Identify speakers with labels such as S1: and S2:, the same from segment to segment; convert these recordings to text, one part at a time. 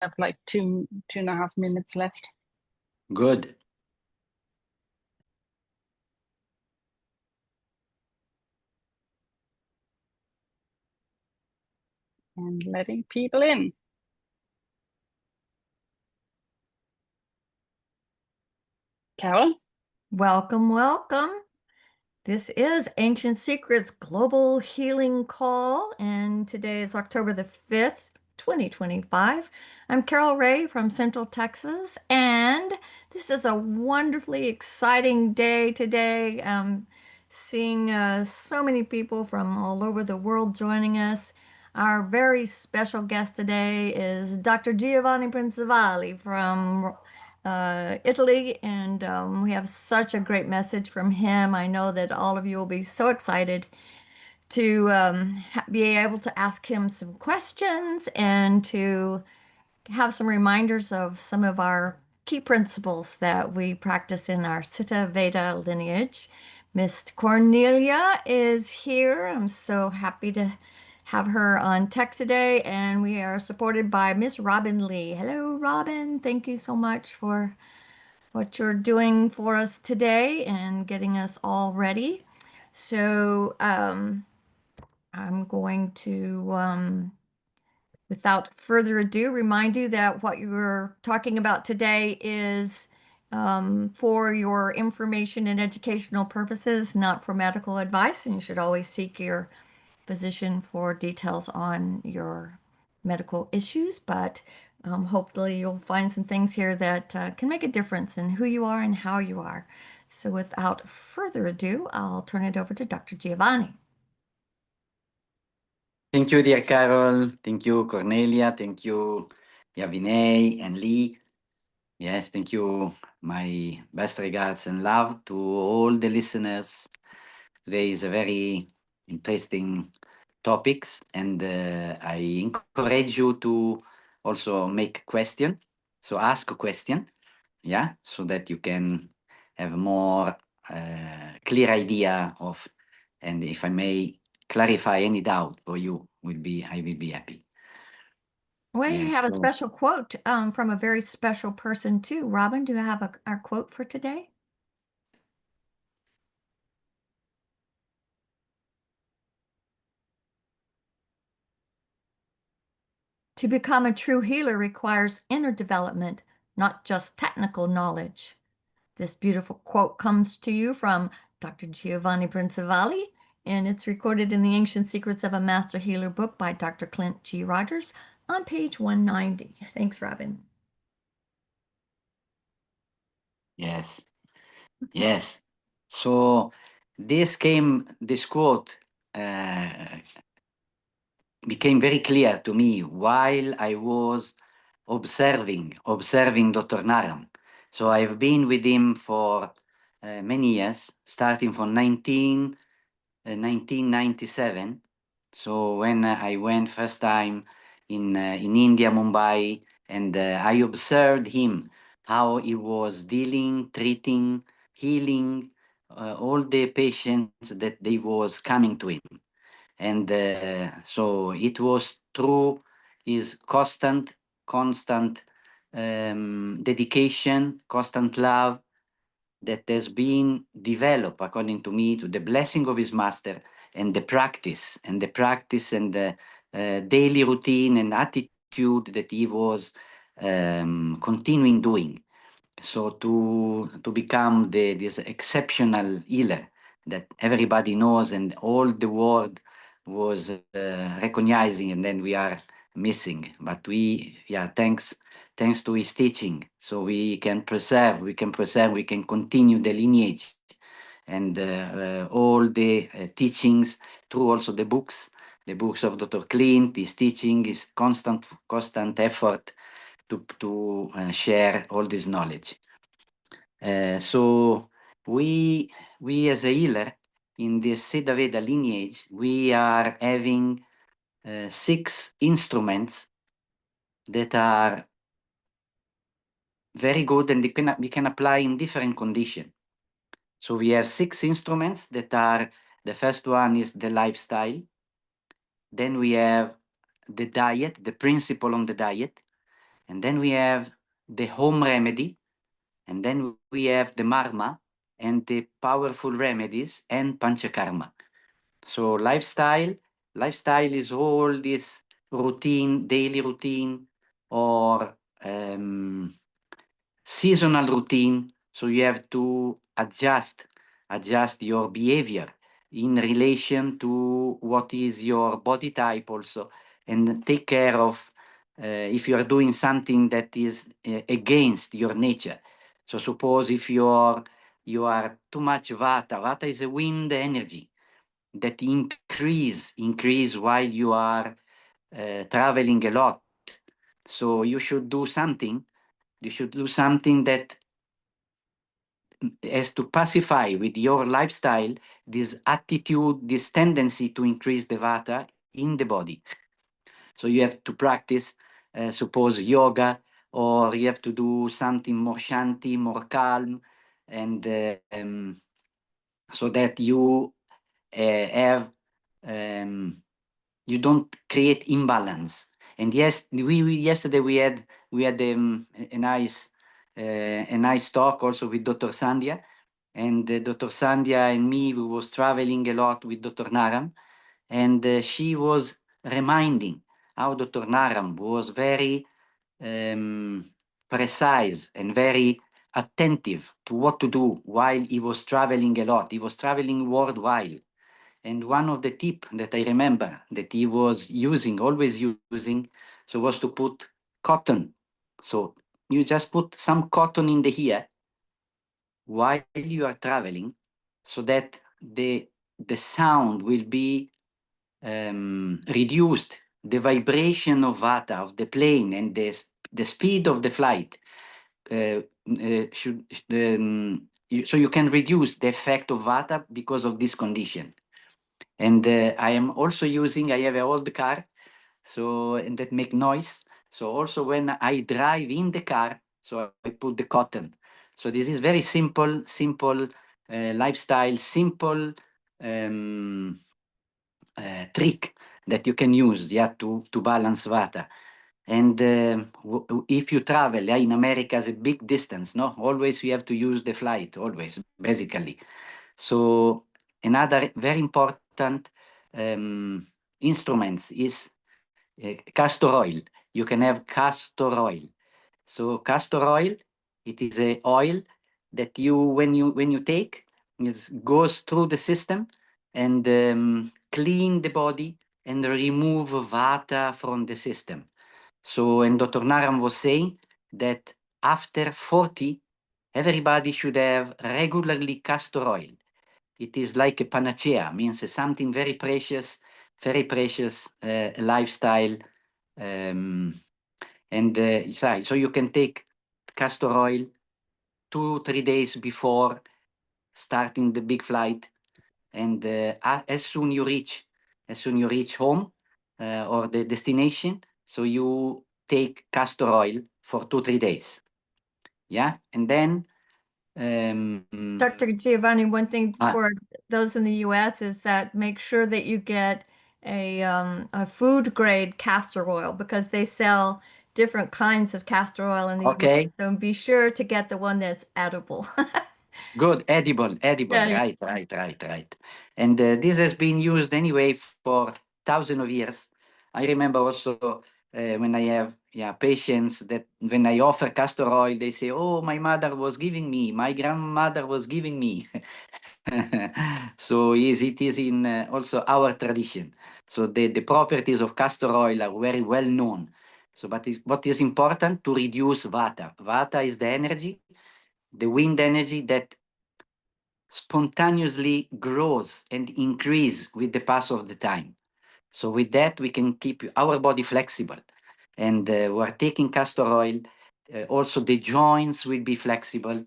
S1: have like two and a half minutes left.
S2: Good.
S1: And letting people in. Carol?
S3: Welcome, welcome. This is Ancient Secrets Global Healing Call, and today is October the 5th, 2025. I'm Carol Ray from Central Texas, and this is a wonderfully exciting day today. Seeing so many people from all over the world joining us. Our very special guest today is Dr. Giovanni Principali from Italy, and we have such a great message from him. I know that all of you will be so excited to be able to ask him some questions and to have some reminders of some of our key principles that we practice in our Siddha Veda lineage. Miss Cornelia is here. I'm so happy to have her on tech today, and we are supported by Miss Robin Lee. Hello, Robin. Thank you so much for what you're doing for us today and getting us all ready. So I'm going to, without further ado, remind you that what you're talking about today is for your information and educational purposes, not for medical advice, and you should always seek your physician for details on your medical issues, but hopefully you'll find some things here that can make a difference in who you are and how you are. So without further ado, I'll turn it over to Dr. Giovanni.
S2: Thank you, dear Carol. Thank you, Cornelia. Thank you, Yavinay and Lee. Yes, thank you. My best regards and love to all the listeners. Today is a very interesting topics, and I encourage you to also make a question. So ask a question, yeah, so that you can have a more clear idea of, and if I may clarify any doubt for you, I will be happy.
S3: Well, you
S2: Yes,
S3: have a
S2: so
S3: special quote from a very special person too. Robin, do you have our quote for today? To become a true healer requires inner development, not just technical knowledge. This beautiful quote comes to you from Dr. Giovanni Principali, and it's recorded in the Ancient Secrets of a Master Healer book by Dr. Clint G. Rogers on page 190. Thanks, Robin.
S2: yes, yes. So this quote became very clear to me while I was observing Dr. Naram. So I've been with him for many years, starting from 1997. So when I went first time in India, Mumbai, and I observed him, how he was dealing, treating, healing all the patients that they was coming to him. And so it was through his constant dedication, constant love that has been developed, according to me, to the blessing of his master, and the practice and the daily routine and attitude that he was continuing doing. So to become this exceptional healer that everybody knows and all the world was recognizing, and then we are missing. But thanks to his teaching, so we can continue the lineage and all the teachings through also the books of Dr. Clint, his teaching, his constant effort to share all this knowledge. So we as a healer in this Siddha Veda lineage, we are having 6 instruments that are very good, and we can apply in different conditions. So we have 6 instruments that are, the first one is the lifestyle. Then we have the diet, the principle on the diet. And then we have the home remedy. And then we have the marma and the powerful remedies and panchakarma. So lifestyle is all this routine, daily routine, or seasonal routine. So you have to adjust your behavior in relation to what is your body type also, and take care of if you are doing something that is against your nature. So suppose if you are too much vata is a wind energy that increase while you are traveling a lot. So you should do something that has to pacify with your lifestyle this attitude, this tendency to increase the vata in the body. So you have to practice, suppose yoga, or you have to do something more shanti, more calm, and so that you have you don't create imbalance. And yes, yesterday we had a nice talk also with Dr. Sandhya, and Dr. Sandhya and me, we was traveling a lot with Dr. Naram, and she was reminding how Dr. Naram was very precise and very attentive to what to do while he was traveling a lot. He was traveling worldwide. And one of the tips that I remember that he was always using, so was to put cotton. So you just put some cotton in the ear while you are traveling, so that the sound will be reduced. The vibration of vata of the plane and the speed of the flight so you can reduce the effect of vata because of this condition. And I am also I have an old car, so, and that make noise. So also when I drive in the car, so I put the cotton. So this is very simple lifestyle, simple trick that you can use, to balance vata. And if you travel in America, it's a big distance, no? Always you have to use the flight, always, basically. So another very important instruments is castor oil. You can have castor oil. So castor oil, it is a oil that when you take, it goes through the system and clean the body and remove vata from the system. So, and Dr. Naram was saying that after 40, everybody should have regularly castor oil. It is like a panacea, means something very precious lifestyle. And so you can take castor oil 2-3 days before starting the big flight, and as soon you reach home or the destination, so you take castor oil for 2-3 days. Yeah, and then
S3: Dr. Giovanni, one thing
S2: Ah.
S3: for those in the US is that make sure that you get a food grade castor oil, because they sell different kinds of castor oil in the
S2: Okay.
S3: US. So be sure to get the one that's edible.
S2: Good, edible,
S3: Yeah.
S2: right. And this has been used anyway for thousands of years. I remember also when I have patients that when I offer castor oil, they say, "Oh, my mother was giving me, my grandmother was giving me." So it is in also our tradition. So the properties of castor oil are very well known. So, but what is important to reduce vata? Vata is the energy, the wind energy that spontaneously grows and increase with the pass of the time. So with that, we can keep our body flexible. And we're taking castor oil. Also, the joints will be flexible.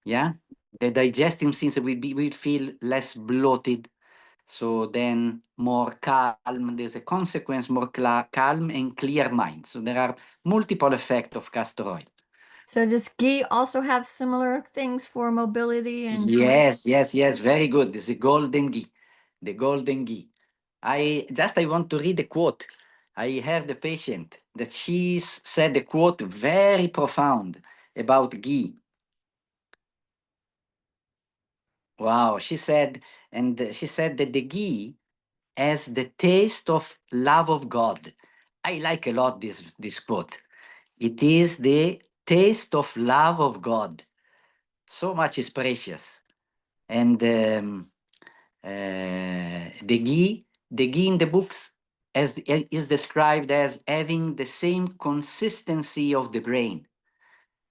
S2: Yeah, the digestive system will feel less bloated. So then more calm. There's a consequence, more calm and clear mind. So there are multiple effects of castor oil.
S3: So does ghee also have similar things for mobility and
S2: Yes, very good. This is the golden ghee. The golden ghee. I want to read a quote I heard a patient that she said a quote very profound about ghee. Wow, she said, she said that the ghee has the taste of love of God. I like a lot this quote. It is the taste of love of God. So much is precious. And the ghee in the books is described as having the same consistency of the brain.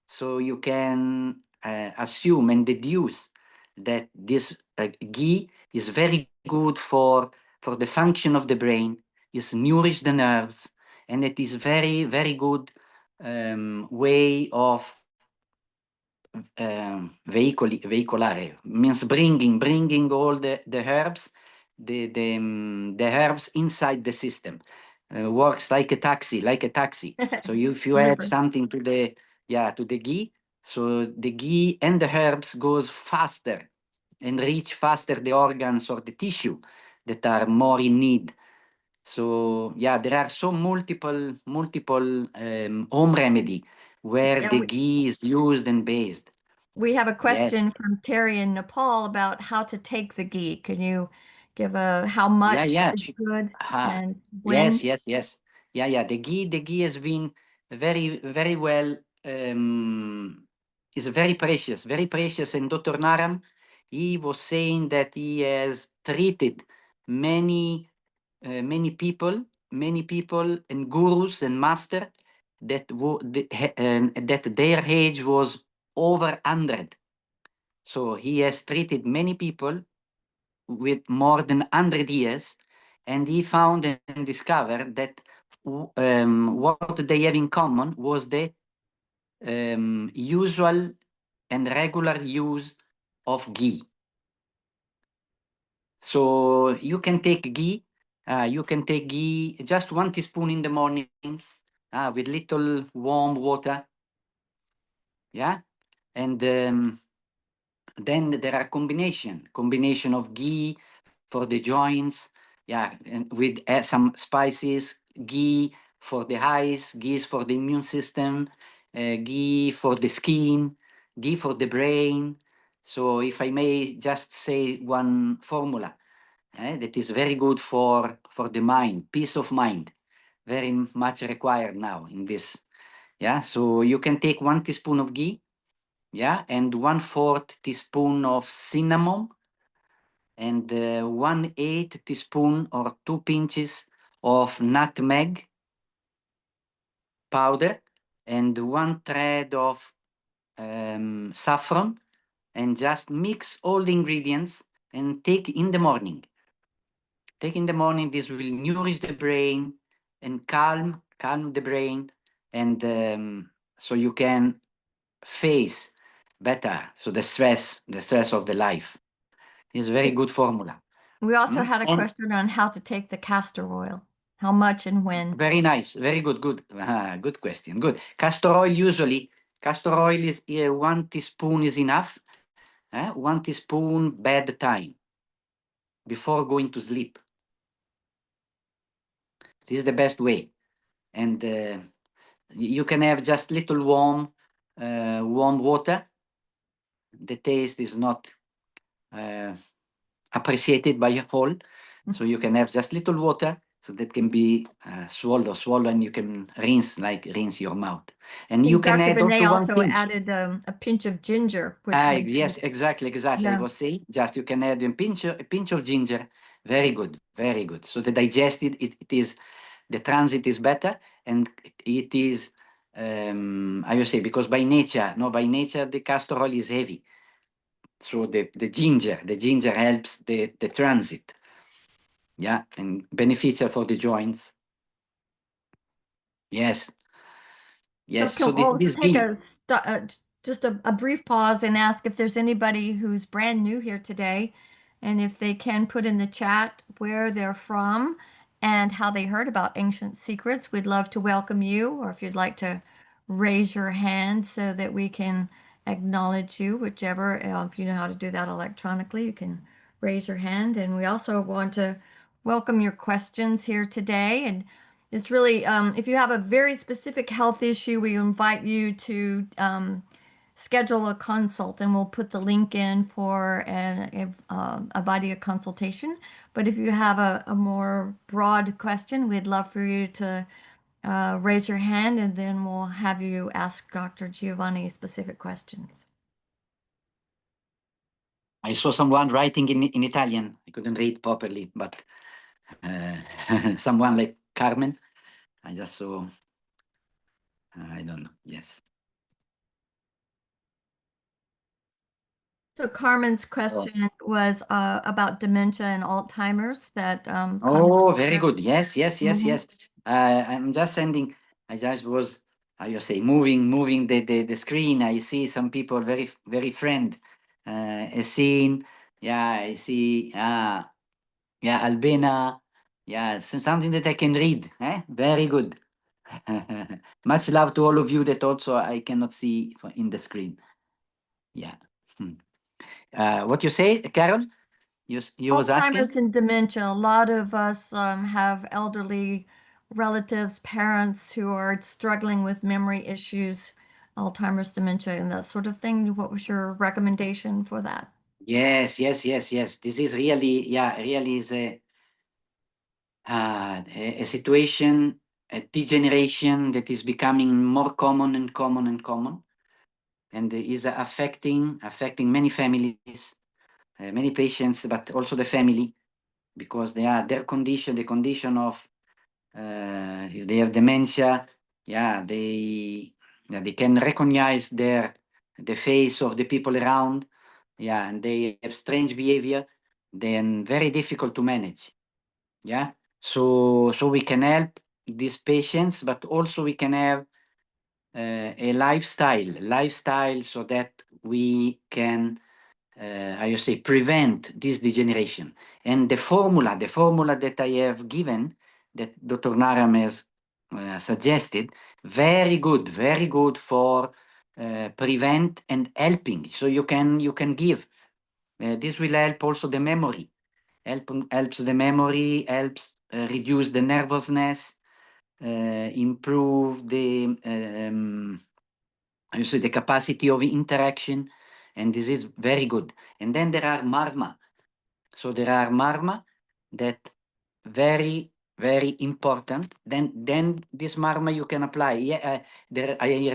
S2: So you can assume and deduce that this ghee is very good for the function of the brain, is nourish the nerves, and it is very good way of veicolare, means bringing all the herbs, the herbs inside the system. Works like a taxi. So if you add
S3: Delivery.
S2: something to the ghee, so the ghee and the herbs goes faster and reach faster the organs or the tissue that are more in need. So yeah, there are so multiple home remedy where
S3: Yeah,
S2: the ghee is used and based.
S3: we have a
S2: Yes.
S3: question from Terry in Nepal about how to take the ghee. Can you give a how
S2: Yeah,
S3: much
S2: yeah.
S3: is good and
S2: Yes,
S3: when?
S2: yes, yes. Yeah. The ghee has been very well, is very precious. And Dr. Naram, he was saying that he has treated many, many people and gurus and master that their age was over 100. So he has treated many people with more than 100 years, and he found and discovered that what they have in common was the usual and regular use of ghee. So you can take ghee, just 1 teaspoon in the morning with little warm water. Yeah. And then there are combination of ghee for the joints, yeah, and with some spices, ghee for the eyes, ghee for the immune system, ghee for the skin, ghee for the brain. So if I may just say one formula that is very good for the mind, peace of mind, very much required now in this. Yeah, so you can take 1 teaspoon of ghee, yeah, and 1/4 teaspoon of cinnamon, and 1/8 teaspoon or 2 pinches of nutmeg powder, and 1 thread of saffron, and just mix all the ingredients and take in the morning. Take in the morning. This will nourish the brain and calm the brain, and so you can face better. So the stress of the life is very good formula.
S3: We also had a
S2: And
S3: question on how to take the castor oil, how much and when.
S2: very nice, very good, good question. Good. Castor oil is 1 teaspoon is enough. 1 teaspoon bedtime before going to sleep. This is the best way, and you can have just little warm water. The taste is not appreciated by all, so you can have just little water, so that can be swallow, and you can rinse your mouth, and
S3: I
S2: you
S3: think
S2: can
S3: Dr.
S2: add also
S3: Benet
S2: one
S3: also
S2: pinch.
S3: added a pinch of ginger, which makes
S2: Yes, exactly. I
S3: yeah.
S2: was saying, just you can add a pinch of ginger. Very good, very good. So the digested, it is, the transit is better, and it is, I would say, because by nature the castor oil is heavy. So the ginger helps the transit. Yeah, and beneficial for the joints. Yes.
S3: So
S2: Yes. So
S3: can we'll
S2: this
S3: take
S2: ghee.
S3: just a brief pause and ask if there's anybody who's brand new here today, and if they can put in the chat where they're from and how they heard about Ancient Secrets. We'd love to welcome you, or if you'd like to raise your hand so that we can acknowledge you, whichever. If you know how to do that electronically, you can raise your hand. And we also want to welcome your questions here today. And It's really, if you have a very specific health issue, we invite you to schedule a consult, and we'll put the link in for a video consultation. But if you have a more broad question, we'd love for you to raise your hand, and then we'll have you ask Dr. Giovanni specific questions.
S2: I saw someone writing in Italian. I couldn't read properly, but someone like Carmen. I just saw, I don't know, yes.
S3: So Carmen's question was about dementia and Alzheimer's.
S2: Oh, very good. Yes, yes, yes,
S3: Mhm.
S2: yes. I'm just sending. I just was, how you say, moving the screen. I see some people very friend. A scene. Yeah, I see. Yeah, Albina. Yeah, something that I can read. Very good. Much love to all of you that also I cannot see in the screen. Yeah. What you say, Carol? You was asking?
S3: Alzheimer's and dementia. A lot of us have elderly relatives, parents who are struggling with memory issues, Alzheimer's, dementia, and that sort of thing. What was your recommendation for that?
S2: Yes, yes, yes, yes. This is really, yeah, really is a situation, a degeneration that is becoming more common and common and common, and is affecting many families, many patients, but also the family, because they are their condition, the condition of if they have dementia, yeah, they can recognize the face of the people around, yeah, and they have strange behavior, then very difficult to manage, yeah. So we can help these patients, but also we can have a lifestyle so that we can how you say, prevent this degeneration. And the formula that I have given, that Dr. Naram has suggested, very good for prevent and helping. So you can give. This will help also the memory. Helps the memory, helps reduce the nervousness, improve the you see the capacity of interaction, and this is very good. And then there are marma. So there are marma that very important. Then this marma you can apply. Yeah, I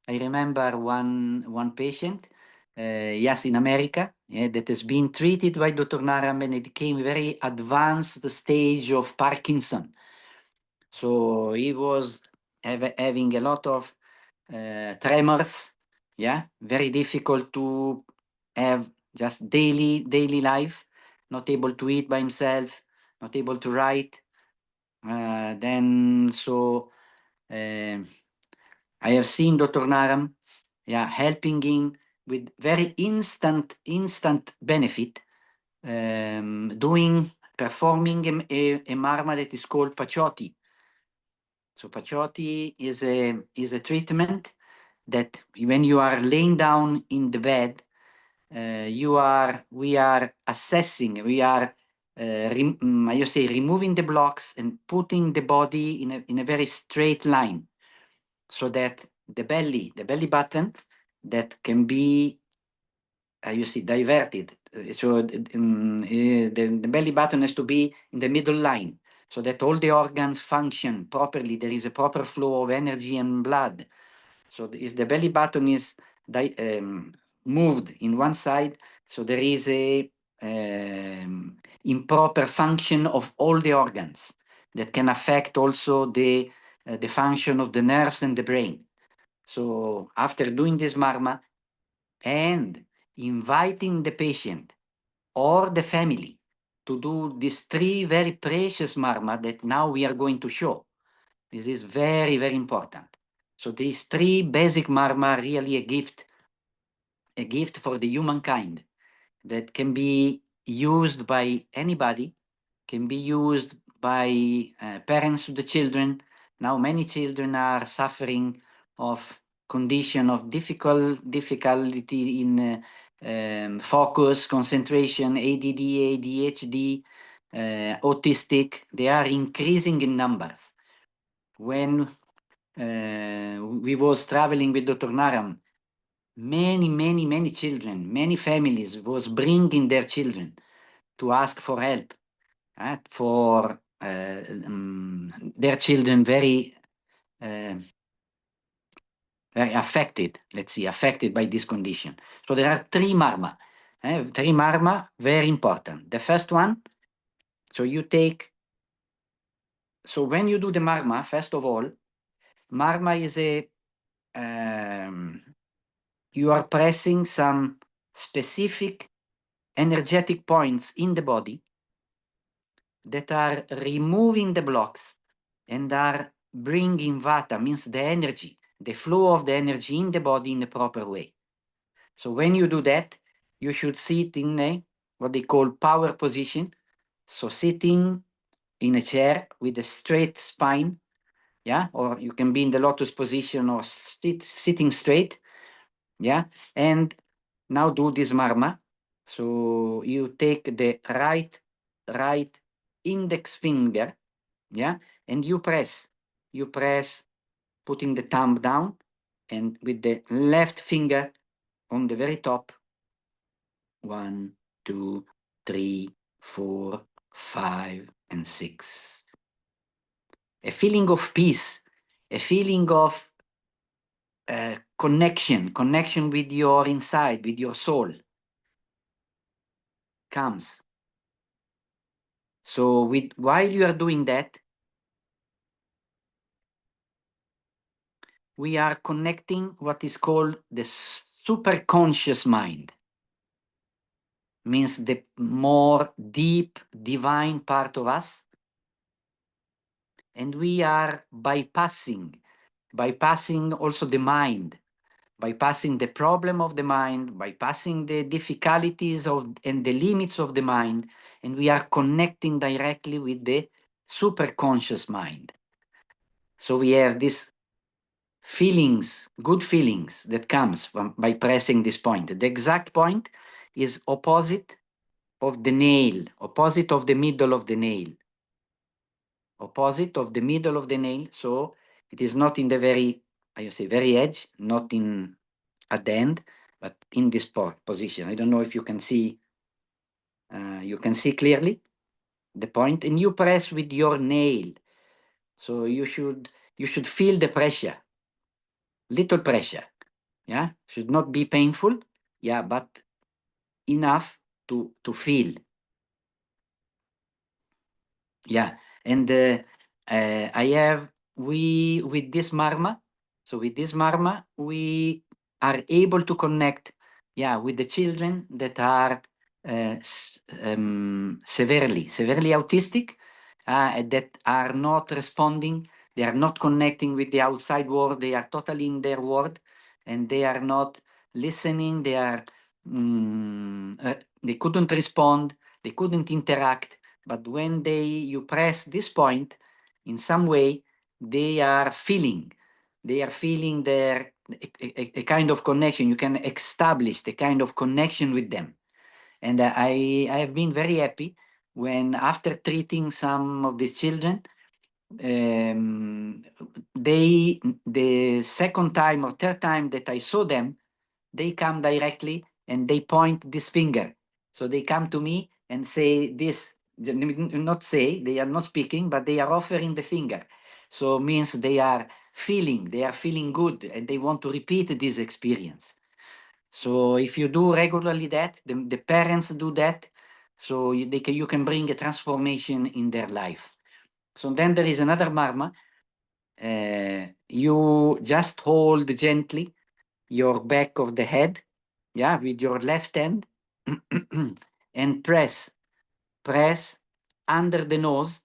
S2: remember one patient, yes, in America, that has been treated by Dr. Naram, and it came very advanced stage of Parkinson. So he was having a lot of tremors, yeah, very difficult to have just daily life, not able to eat by himself, not able to write. Then so I have seen Dr. Naram, yeah, helping him with very instant benefit, performing a marma that is called Pacioti. So Pacioti is a treatment that when you are laying down in the bed, we are assessing, we are removing the blocks and putting the body in a very straight line, so that the belly button that can be diverted. So the belly button has to be in the middle line, so that all the organs function properly. There is a proper flow of energy and blood. So if the belly button is moved in one side, so there is a improper function of all the organs that can affect also the function of the nerves and the brain. So after doing this marma and inviting the patient or the family to do these three very precious marma that now we are going to show, this is very important. So these three basic marma are really a gift for the humankind that can be used by anybody, can be used by parents to the children. Now many children are suffering of condition of difficulty in focus, concentration, ADD, ADHD, autistic. They are increasing in numbers. when we was traveling with Dr. Naram, many children, many families was bringing their children to ask for help, for their children very affected, let's see, affected by this condition. So there are three marma, very important. The first one, so you take, so when you do the marma, first of all, marma is you are pressing some specific energetic points in the body that are removing the blocks and are bringing vata, means the energy, the flow of the energy in the body in a proper way. So when you do that, you should sit in a, what they call power position. So sitting in a chair with a straight spine, yeah, or you can be in the lotus position or sitting straight, yeah, and now do this marma. So you take the right index finger, yeah, and you press, putting the thumb down, and with the left finger on the very top, 1, 2, 3, 4, 5, and 6. A feeling of peace, a feeling of connection with your inside, with your soul comes. So while you are doing that, we are connecting what is called the superconscious mind. Means the more deep divine part of us, and we are bypassing also the mind, bypassing the problem of the mind, bypassing the difficulties of and the limits of the mind, and we are connecting directly with the superconscious mind. So we have these feelings, good feelings that comes by pressing this point. The exact point is opposite of the nail, opposite of the middle of the nail. Opposite of the middle of the nail, so it is not in the very, I say, very edge, not in at the end, but in this position. I don't know if you can see clearly the point, and you press with your nail. So you should feel the pressure, little pressure, yeah, should not be painful, yeah, but enough to feel, yeah. And with this marma, so with this marma, we are able to connect, yeah, with the children that are severely autistic, that are not responding, they are not connecting with the outside world, they are totally in their world, and they are not listening, they are, they couldn't respond, they couldn't interact, but when you press this point, in some way, they are feeling their a kind of connection. You can establish the kind of connection with them. And I have been very happy when, after treating some of these children, the second time or third time that I saw them, they come directly and they point this finger. So they come to me and say this, not say, they are not speaking, but they are offering the finger. So means they are feeling good, and they want to repeat this experience. So if you do regularly that, the parents do that, so you can bring a transformation in their life. So then there is another marma. You just hold gently your back of the head, yeah, with your left hand, and press under the nose,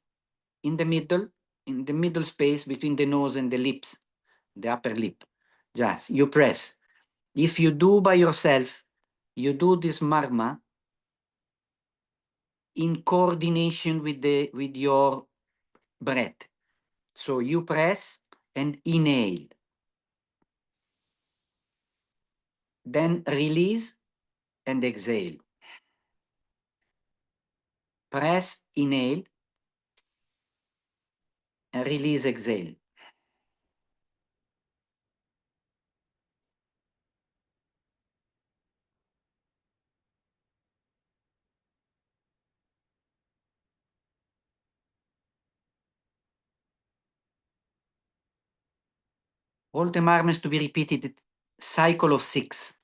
S2: in the middle space between the nose and the lips, the upper lip. Just you press. If you do by yourself, you do this marma in coordination with your breath. So you press and inhale, then release and exhale. Press, inhale, and release, exhale. All the marmas to be repeated cycle of 6.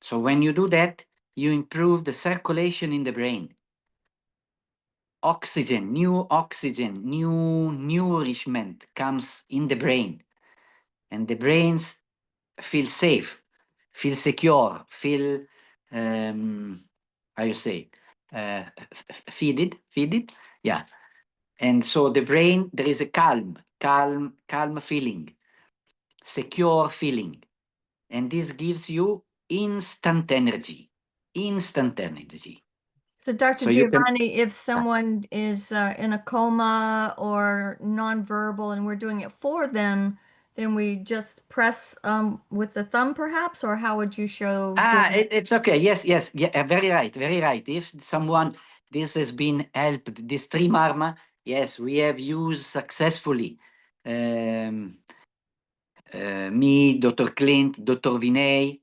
S2: So when you do that, you improve the circulation in the brain. Oxygen, new nourishment comes in the brain. And the brains feel safe, feel secure, feel, how you say, feeded? Yeah. And so the brain, there is a calm feeling, secure feeling. And this gives you instant energy.
S3: So, Dr.
S2: So you can,
S3: Giovanni, if someone is in a coma or nonverbal and we're doing it for them, then we just press with the thumb, perhaps, or how would you show doing it?
S2: it's okay. Yes, yeah, very right. If someone, this has been helped, this 3 marma, yes, we have used successfully. Me, Dr. Clint, Dr. Vinay,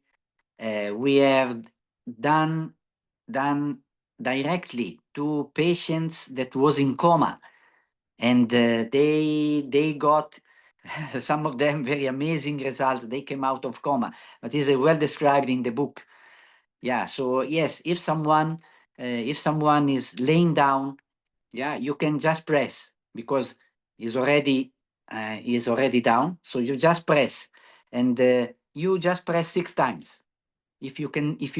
S2: we have done directly to patients that was in coma, and they got some of them very amazing results. They came out of coma, but is well described in the book. Yeah, so yes, if someone is laying down, yeah, you can just press because he's already down. So you just press, and you just press 6 times. If you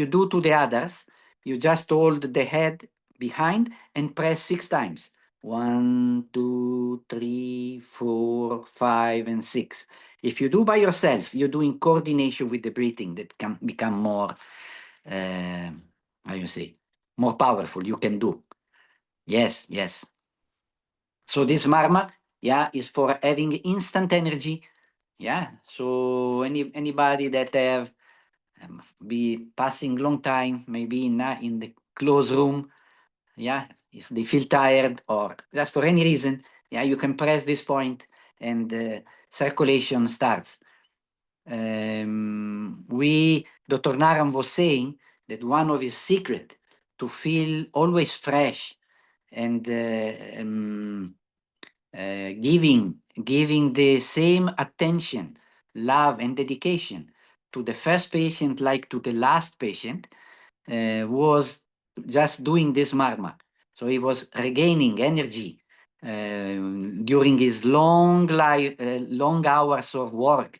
S2: do to the others, you just hold the head behind and press 6 times. 1, 2, 3, 4, 5, and 6. If you do by yourself, you do in coordination with the breathing, that can become more, how you say, more powerful. You can do. Yes. So this marma, yeah, is for having instant energy. Yeah. So anybody that have be passing long time, maybe in the closed room, yeah, if they feel tired or just for any reason, yeah, you can press this point and circulation starts. Dr. Naram was saying that one of his secret to feel always fresh and giving the same attention, love, and dedication to the first patient like to the last patient was just doing this marma. So he was regaining energy during his long hours of work.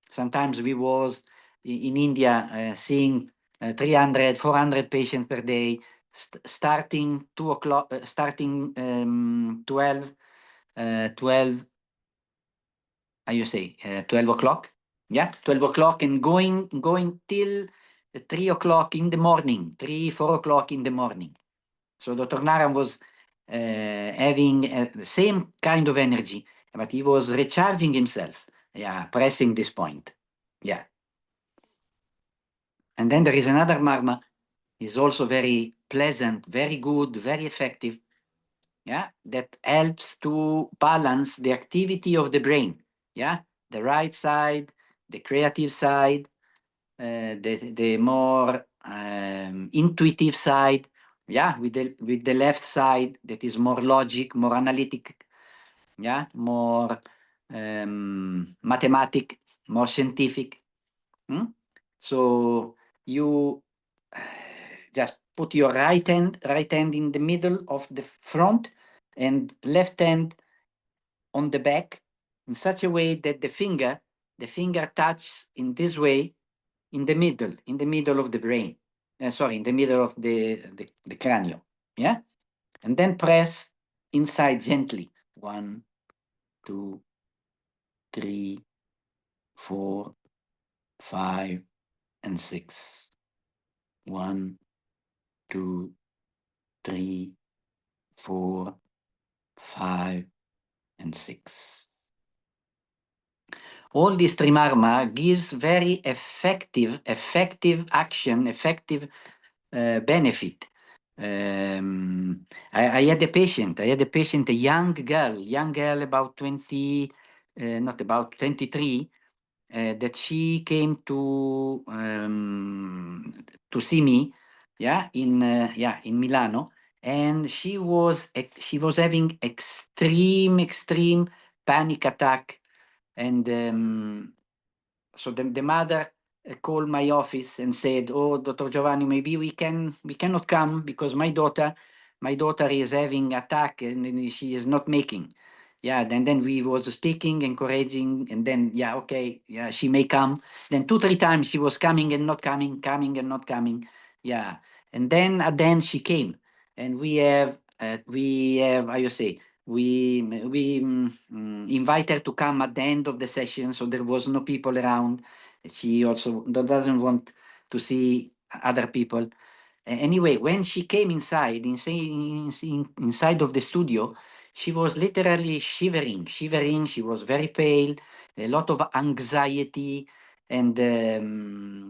S2: Sometimes we was in India seeing 300, 400 patients per day, starting 2 o'clock, starting 12, how you say, 12 o'clock? Yeah, 12 o'clock and going till 3 o'clock in the morning, 3, 4 o'clock in the morning. So Dr. Naram was having the same kind of energy, but he was recharging himself, yeah, pressing this point. Yeah. And then there is another marma, is also very pleasant, very good, very effective, yeah, that helps to balance the activity of the brain, yeah, the right side, the creative side, the more intuitive side, yeah, with the left side that is more logic, more analytic, yeah, more mathematic, more scientific. So you just put your right hand in the middle of the front and left hand on the back in such a way that the finger touches in this way in the middle of the brain. Sorry, in the middle of the cranium. Yeah, and then press inside gently. 1, 2, 3, 4, 5, and 6. 1, 2, 3, 4, 5, and 6. All this trimarma gives very effective action, effective benefit. I had a patient, a young girl about 20, not about 23, that she came to see me, yeah, in Milano, and she was having extreme panic attack And so the mother called my office and said, "Oh, Dr. Giovanni, maybe we cannot come because my daughter is having attack and she is not making." Yeah, then we was speaking, encouraging, and then yeah, okay, yeah, she may come. Then 2-3 times she was coming and not coming, coming and not coming. Yeah, and then at the end she came, and we have how you say, we invite her to come at the end of the session, so there was no people around. She also doesn't want to see other people. Anyway, when she came inside of the studio, she was literally shivering. She was very pale, a lot of anxiety, and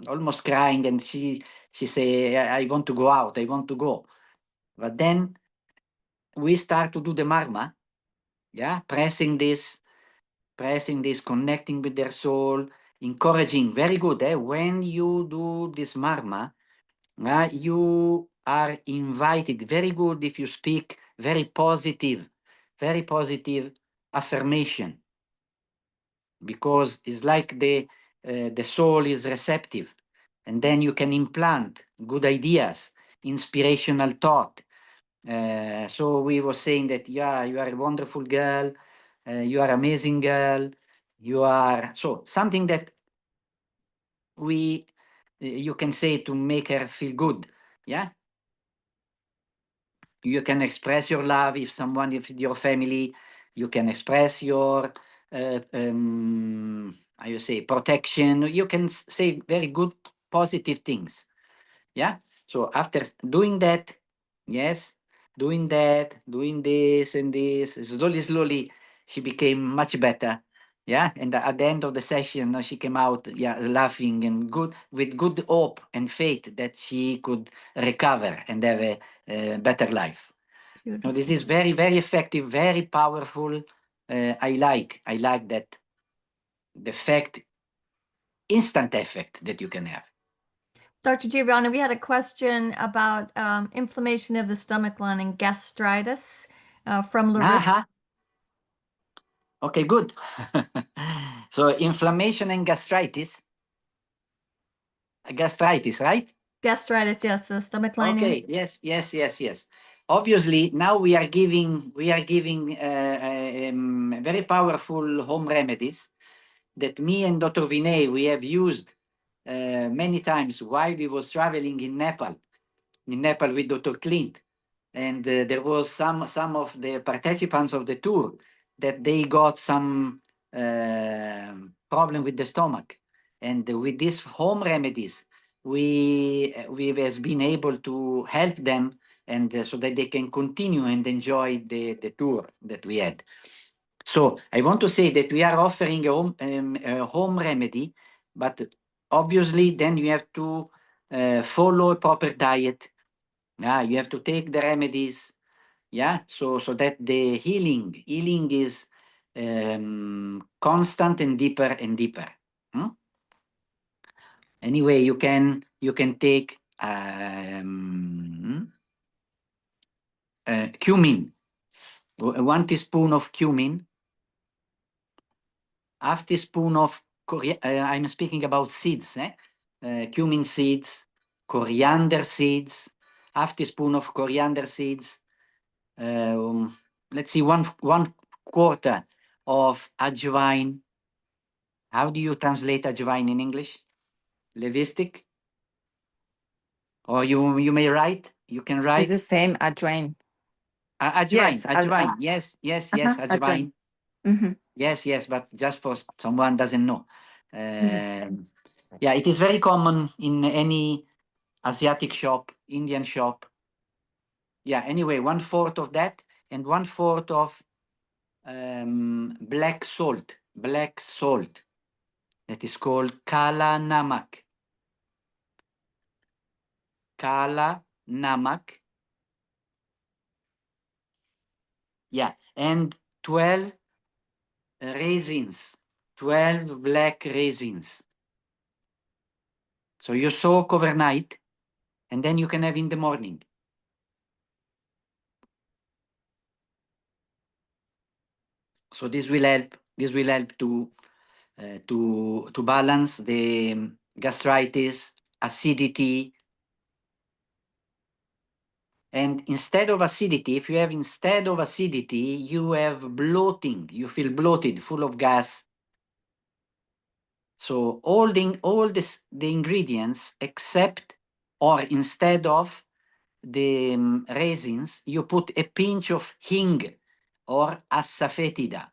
S2: almost crying. And she say, I want to go out. I want to go." But then we start to do the marma, yeah, pressing this, connecting with their soul, encouraging. Very good. When you do this marma, you are invited. Very good if you speak very positive affirmation, because it's like the soul is receptive, and then you can implant good ideas, inspirational thought. So we were saying that, yeah, you are a wonderful girl, you are amazing girl, you are, so something that you can say to make her feel good. Yeah, you can express your love. If your family, you can express your how you say, protection. You can say very good positive things. Yeah, so after doing that, yes, doing this and this, slowly she became much better. Yeah, and at the end of the session, she came out, yeah, laughing and good, with good hope and faith that she could recover and have a better life.
S3: Beautiful.
S2: No, this is very, very effective, very powerful. I like that, the effect, instant effect that you can have.
S3: Dr. Giovanni, we had a question about inflammation of the stomach line and gastritis from Larissa.
S2: Okay, good. So inflammation and gastritis, right?
S3: Gastritis, yes, the stomach lining.
S2: Okay, yes. Obviously, now we are giving very powerful home remedies that me and Dr. Vinay, we have used many times while we was traveling in Nepal with Dr. Clint. And there was some of the participants of the tour that they got some problem with the stomach. And with these home remedies, we have been able to help them, and so that they can continue and enjoy the tour that we had. So I want to say that we are offering a home remedy, but obviously then you have to follow a proper diet. Yeah, you have to take the remedies. Yeah, so that the healing is constant and deeper and deeper. Anyway, you can take cumin, 1 teaspoon of cumin, half teaspoon of I'm speaking about seeds, cumin seeds, coriander seeds, half teaspoon of coriander seeds, let's see, one quarter of ajwain. How do you translate ajwain in English? Levistic? Or you may write, you can write.
S4: It's the same, ajwain.
S2: Ajwain,
S4: Yes,
S2: ajwain, yes, ajwain. Yes, but just for someone doesn't know. Yeah, it is very common in any Asiatic shop, Indian shop. Yeah, anyway, 1/4 of that, and 1/4 of black salt, that is called kala namak. Kala namak. Yeah, and 12 raisins, 12 black raisins. So you soak overnight, and then you can have in the morning. So this will help to to balance the gastritis, acidity. And instead of acidity, if you have instead of acidity, you have bloating. You feel bloated, full of gas. So all the ingredients except or instead of the raisins, you put a pinch of hing or asafoetida.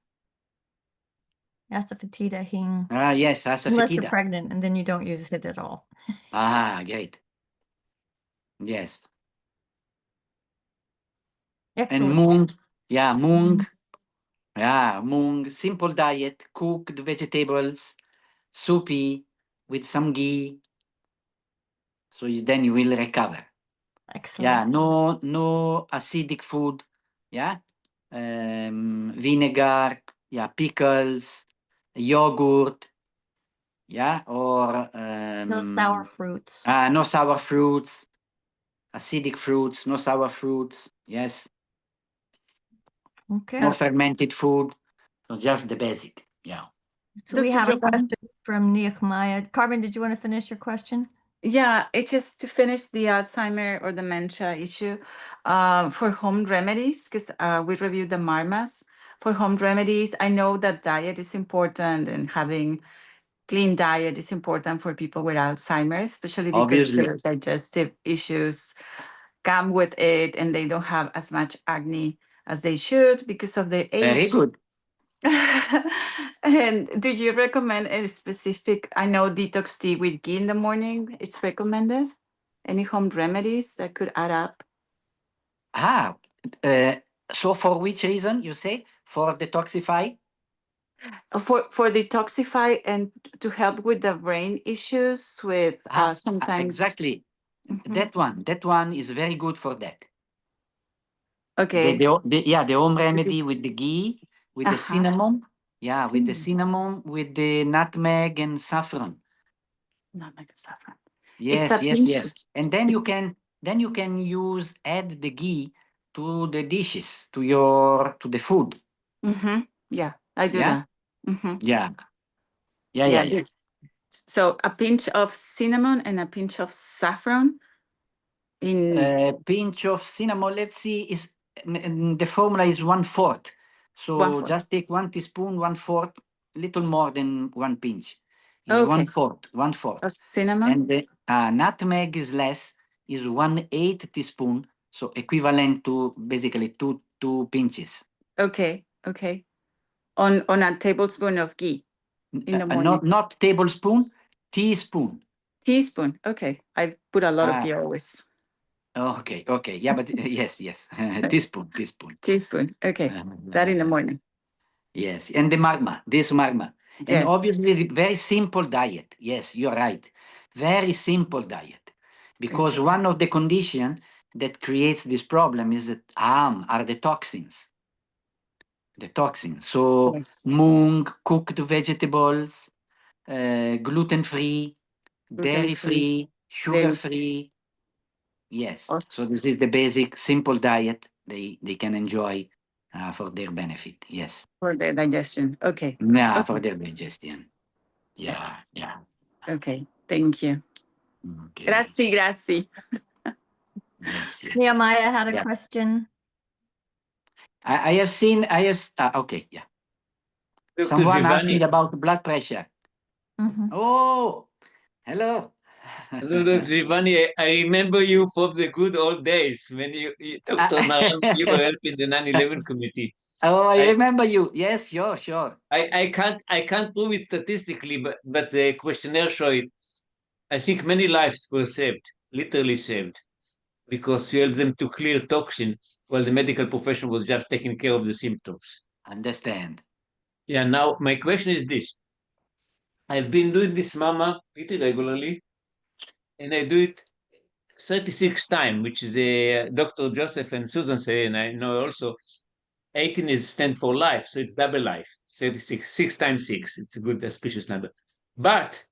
S3: Asafoetida hing.
S2: Yes,
S3: Unless you're
S2: asafoetida.
S3: pregnant, and then you don't use it at all.
S2: Great. Yes.
S3: Excellent.
S2: And mung, mung. Yeah, mung, simple diet, cooked vegetables, soupy with some ghee. So then you will recover.
S3: Excellent.
S2: Yeah, no acidic food. Yeah, vinegar. Yeah, pickles, yogurt. Yeah, or
S3: No sour fruits.
S2: no sour fruits, acidic fruits, no sour fruits. Yes.
S3: Okay.
S2: No fermented food. So just the basic. Yeah.
S3: So we
S4: Dr.
S3: have a
S4: Giovanni?
S3: question from Nehemiah. Carmen, did you want to finish your question?
S4: Yeah, it's just to finish the Alzheimer or dementia issue for home remedies, because we reviewed the marmas. For home remedies, I know that diet is important and having clean diet is important for people with Alzheimer's, especially because
S2: Obviously.
S4: their digestive issues come with it and they don't have as much acne as they should because of their age.
S2: Very good.
S4: And do you recommend a specific, I know detox tea with ghee in the morning, it's recommended? Any home remedies that could add up?
S2: So for which reason you say? For detoxify?
S4: For detoxify and to help with the brain issues with sometimes.
S2: Exactly.
S4: Mhm.
S2: That one is very good for that.
S4: Okay.
S2: The home remedy with the ghee, with the cinnamon. Yeah, with the
S4: Cinnamon.
S2: cinnamon, with the nutmeg and saffron.
S4: Nutmeg and saffron.
S2: Yes,
S4: It's a
S2: yes,
S4: pinch.
S2: yes. And then you
S4: It's-
S2: can add the ghee to the dishes, to the food.
S4: Yeah, I do
S2: Yeah?
S4: that. Mhm.
S2: Yeah.
S4: Yeah. So a pinch of cinnamon and a pinch of saffron in
S2: A pinch of cinnamon, let's see, the formula is 1/4. So
S4: 1/4.
S2: just take 1 teaspoon, 1/4, little more than 1 pinch. Is
S4: Okay.
S2: 1/4.
S4: Of cinnamon.
S2: And the nutmeg is less, is 1/8 teaspoon, so equivalent to basically two pinches.
S4: Okay. On a tablespoon of ghee in the morning.
S2: Not tablespoon, teaspoon.
S4: Teaspoon. Okay. I put a lot of ghee always.
S2: Okay. Yeah, but yes. Teaspoon.
S4: Teaspoon. Okay. That in the morning.
S2: Yes, and the magma, this magma. And
S4: Yes.
S2: obviously, very simple diet. Yes, you're right. Very simple diet. Because
S4: Okay.
S2: one of the conditions that creates this problem is that are the toxins. The toxins. So
S4: Yes.
S2: mung, cooked vegetables, gluten-free,
S4: Gluten-free,
S2: dairy-free, sugar-free. Yes.
S4: Oh.
S2: So this is the basic, simple diet they can enjoy for their benefit. Yes.
S4: For the digestion. Okay.
S2: Yeah,
S4: Okay.
S2: for their digestion. Yeah,
S4: Yes.
S2: yeah.
S4: Okay. Thank you.
S2: Okay.
S4: Grazie.
S2: Yes.
S3: Nehemiah had a
S2: Yeah.
S3: question.
S2: I have seen. Okay. Yeah.
S5: Dr.
S2: Someone
S5: Giovanni,
S2: asking about blood pressure.
S3: Mhm.
S2: Oh, hello.
S5: Dr. Giovanni, I remember you from the good old days when Dr. Naram, you were helping the 9/11 committee.
S2: Oh, I
S5: I-
S2: remember you. Yes, sure.
S5: I can't prove it statistically, but the questionnaire showed it. I think many lives were saved, literally saved, because you helped them to clear toxin while the medical profession was just taking care of the symptoms.
S2: Understand.
S5: Yeah, now my question is this. I've been doing this mama pretty regularly, and I do it 36 times, which is Dr. Joseph and Susan say, and I know also 18 is stand for life, so it's double life, 36, 6 times 6. It's a good auspicious number. But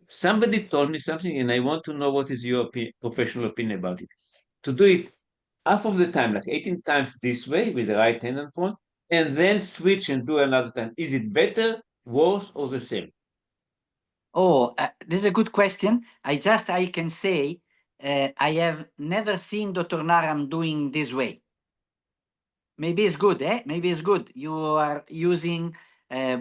S5: somebody told me something, and I want to know what is your professional opinion about it. To do it half of the time, like 18 times this way with the right hand and phone, and then switch and do another time. Is it better worse or the same?
S2: Oh, this is a good question. I can say I have never seen Dr. Naram doing this way. Maybe it's good, eh? Maybe it's good. You are using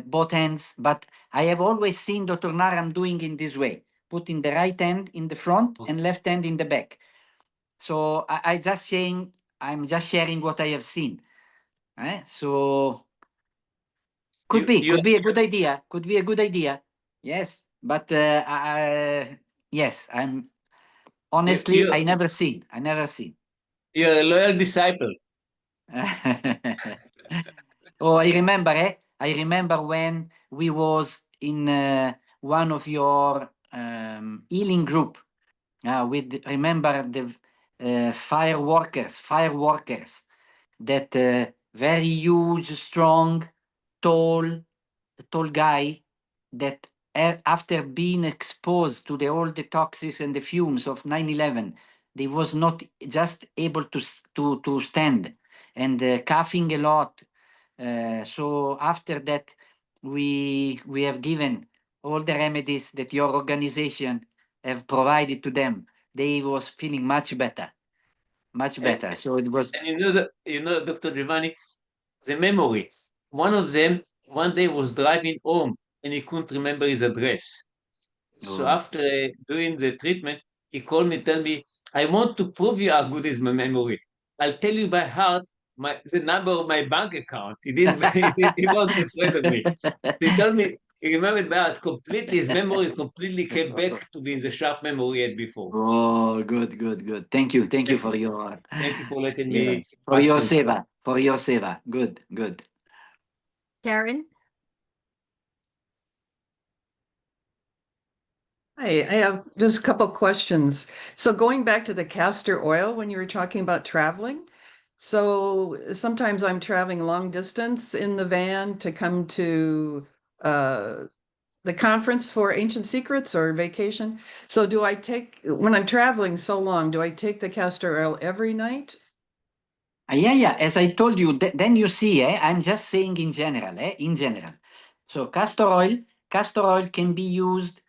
S2: both hands, but I have always seen Dr. Naram doing in this way, putting the right hand in the front and left hand in the back. So I'm just sharing what I have seen. So could be a good idea. Could be a good idea. Yes, but yes, I'm honestly I never seen.
S5: You're a loyal disciple.
S2: Oh, I remember when we was in one of your healing group. We remember the fireworkers that very huge, strong, tall guy that after being exposed to all the toxins and the fumes of 9/11, they was not just able to stand and coughing a lot. So after that, we have given all the remedies that your organization have provided to them. They was feeling much better. So it was.
S5: And Dr. Giovanni, the memory. One of them one day was driving home and he couldn't remember his address. So after doing the treatment, he called me, tell me, I want to prove you how good is my memory. I'll tell you by heart the number of my bank account. He didn't. He wasn't afraid of me. He told me he remembered by heart completely. His memory completely came back to be the sharp memory he had before.
S2: Oh, good. Thank you for your.
S5: Thank you for letting me.
S2: Yes, for your seva. Good.
S3: Karen?
S6: Hi, I have just a couple questions. So going back to the castor oil, when you were talking about traveling, so sometimes I'm traveling long distance in the van to come to the conference for Ancient Secrets or vacation. So when I'm traveling so long, do I take the castor oil every night?
S2: Yeah. As I told you, then you see, I'm just saying in general, in general. So castor oil can be used,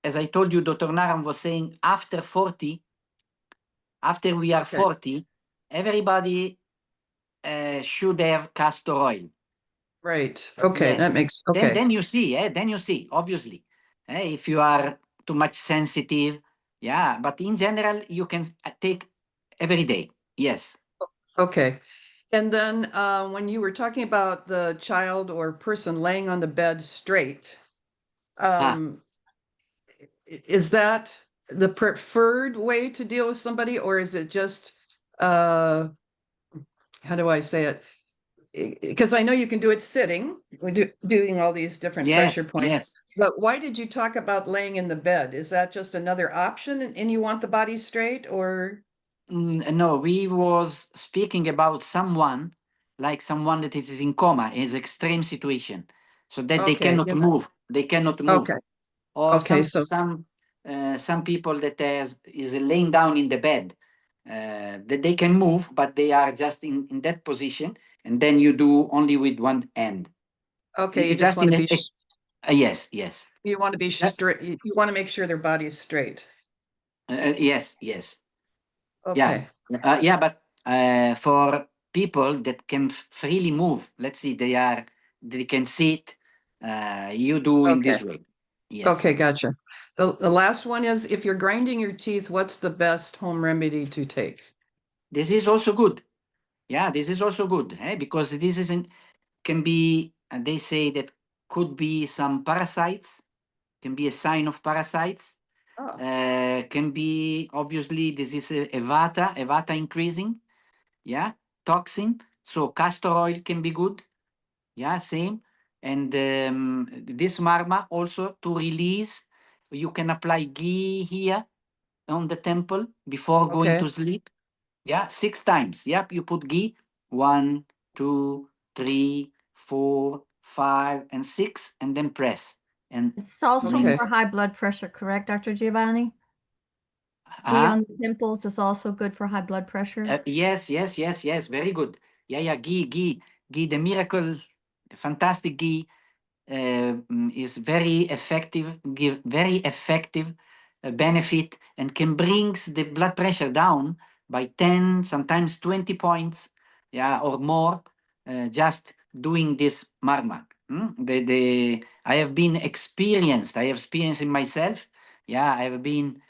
S2: as I told you, Dr. Naram was saying, after 40, after we are 40, everybody should have castor oil.
S6: Right. Okay.
S2: Yes.
S6: That makes, okay.
S2: Then you see, obviously, if you are too much sensitive, yeah, but in general, you can take every day. Yes.
S6: Okay. And then when you were talking about the child or person laying on the bed straight, is that the preferred way to deal with somebody, or is it just, how do I say it? Because I know you can do it sitting, doing all these different pressure points.
S2: Yes.
S6: But why did you talk about laying in the bed? Is that just another option and you want the body straight, or?
S2: No, we was speaking about someone that is in coma, is extreme situation, so that they cannot move.
S6: Okay.
S2: Or
S6: Okay,
S2: some people that is laying down in the bed, that they can move, but they are just in that position, and then you do only with one hand.
S6: Okay, you
S2: It's
S6: just want to be,
S2: yes.
S6: you want to be straight, you want to make sure their body is straight.
S2: Yes.
S6: Okay.
S2: Yeah, but for people that can freely move, let's see, they can sit. You do in this way. Yes.
S6: Okay, gotcha. The last one is, if you're grinding your teeth, what's the best home remedy to take?
S2: This is also good. Yeah, this is also good, because this can be, they say that could be some parasites, can be a sign of parasites.
S6: Oh.
S2: Can be, obviously, this is a vata increasing, yeah, toxin. So castor oil can be good, yeah, same. And this marma also to release, you can apply ghee here on the temple before going to sleep. Yeah, 6 times. Yep, you put ghee, 1, 2, 3, 4, 5, and 6, and then press. And
S3: it's also for high blood pressure, correct, Dr. Giovanni? Ghee on the temples is also good for high blood pressure.
S2: Yes. Very good. Yeah. Ghee, the miracle The fantastic ghee is very effective, give very effective benefit, and can brings the blood pressure down by 10, sometimes 20 points, yeah, or more, just doing this marma. I have been experienced. I have experienced it myself. Yeah, I have been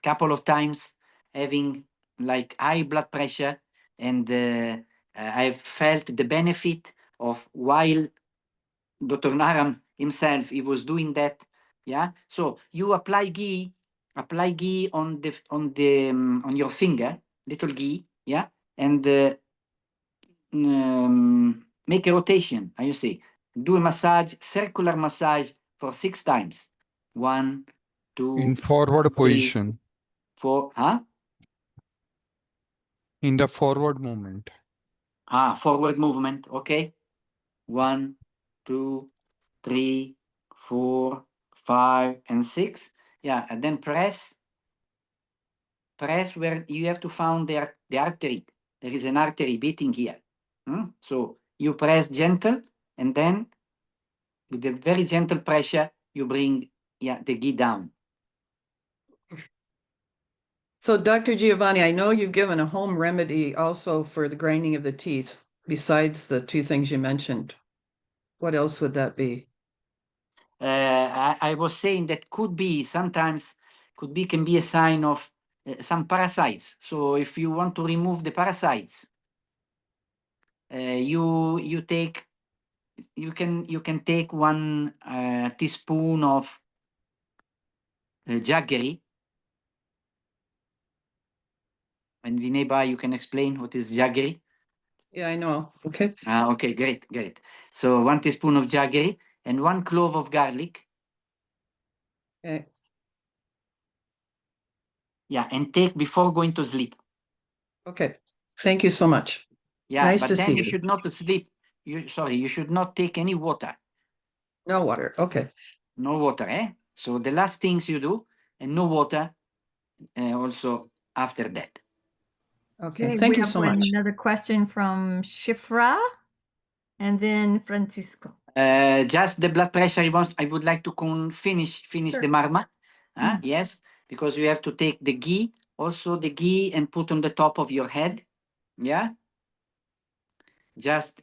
S2: couple of times having like high blood pressure, and I've felt the benefit of while Dr. Naram himself, he was doing that. Yeah. So you apply ghee on on your finger, little ghee. Yeah. And make a rotation. How you say? Do a massage, circular massage for 6 times. 1, 2,
S7: In forward
S2: 3,
S7: position,
S2: 4. Huh?
S7: in the forward movement.
S2: Forward movement. Okay. 1, 2, 3, 4, 5, and 6. Yeah, and then press where you have to find the artery. There is an artery beating here. So you press gentle, and then with a very gentle pressure, you bring the ghee down.
S6: So Dr. Giovanni, I know you've given a home remedy also for the grinding of the teeth, besides the 2 things you mentioned. What else would that be?
S2: I was saying that sometimes can be a sign of some parasites. So if you want to remove the parasites, you can take 1 teaspoon of jaggery. And Vineba, you can explain what is jaggery?
S6: Yeah, I know. Okay.
S2: Okay, great. So 1 teaspoon of jaggery and 1 clove of garlic.
S6: Okay.
S2: Yeah, and take before going to sleep.
S6: Okay. Thank you so much.
S2: Yeah,
S6: Nice
S2: but
S6: to
S2: then
S6: see
S2: you
S6: you.
S2: should not sleep. You should not take any water.
S6: No water. Okay.
S2: No water, eh? So the last things you do, and no water also after that.
S6: Okay. Thank
S3: we
S6: you
S3: have
S6: so much.
S3: another question from Shifra and then Francisco.
S2: Just the blood pressure, I would like to finish
S3: Sure.
S2: the marma.
S3: Mm.
S2: Yes, because you have to take the ghee, and put on the top of your head. Yeah. Just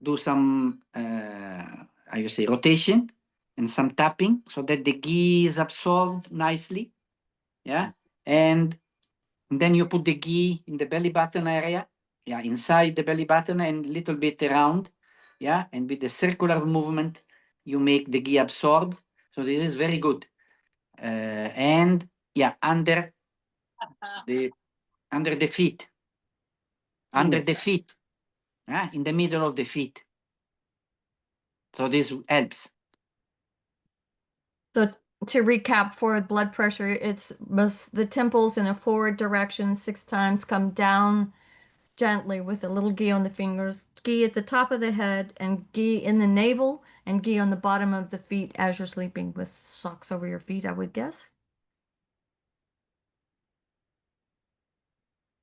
S2: do some, how you say, rotation and some tapping so that the ghee is absorbed nicely. Yeah. And then you put the ghee in the belly button area. Yeah. Inside the belly button and a little bit around. Yeah. And with the circular movement, you make the ghee absorb. So this is very good. And yeah, under the feet. Under the feet. In the middle of the feet. So this helps.
S3: So to recap for blood pressure, it's the temples in a forward direction 6 times, come down gently with a little ghee on the fingers, ghee at the top of the head, and ghee in the navel, and ghee on the bottom of the feet as you're sleeping with socks over your feet, I would guess.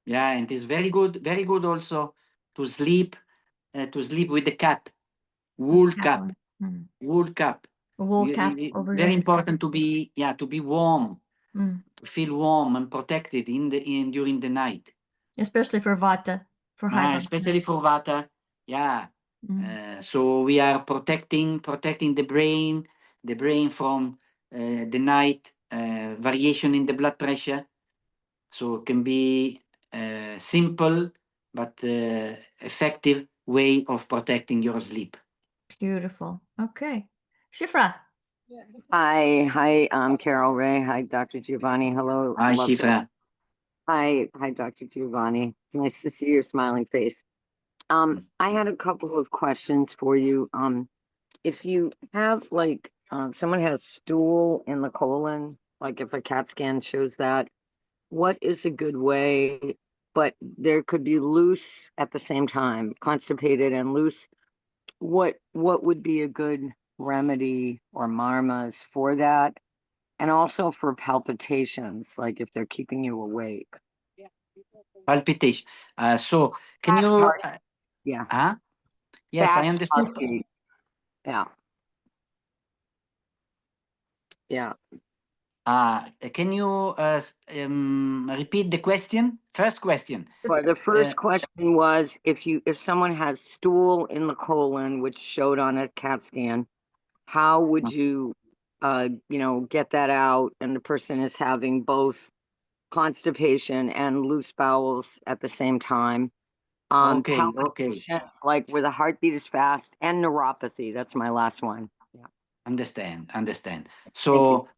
S2: Yeah, and it's very good also to sleep with the cap, wool cap,
S3: Mm.
S2: wool cap.
S3: A wool cap over your
S2: Very
S3: head.
S2: important to be warm,
S3: Mm.
S2: to feel warm and protected during the night.
S3: Especially for Vata, for high
S2: Especially for Vata. Yeah.
S3: Mm.
S2: So we are protecting the brain from the night variation in the blood pressure. So it can be simple but effective way of protecting your sleep.
S3: Beautiful. Okay. Shifra.
S8: Hi, Carol Ray. Hi, Dr. Giovanni. Hello.
S2: Hi,
S8: Love that.
S2: Shifra.
S8: Hi, Dr. Giovanni. It's nice to see your smiling face. I had a couple of questions for you. If you have someone has stool in the colon, like if a CAT scan shows that, what is a good way? But there could be loose at the same time, constipated and loose. What would be a good remedy or marmas for that? And also for palpitations, like if they're keeping you awake.
S2: Palpitation. So can
S8: That's
S2: you?
S8: hard. Yeah.
S2: Yes, I
S8: fast
S2: understood.
S8: heartbeat. Yeah. Yeah.
S2: Can you repeat the question? First question.
S8: Well, the first question was if someone has stool in the colon, which showed on a CAT scan, how would you get that out? And the person is having both constipation and loose bowels at the same time.
S2: Okay, okay.
S8: Palpitations, like where the heartbeat is fast, and neuropathy. That's my last one. Yeah.
S2: Understand. So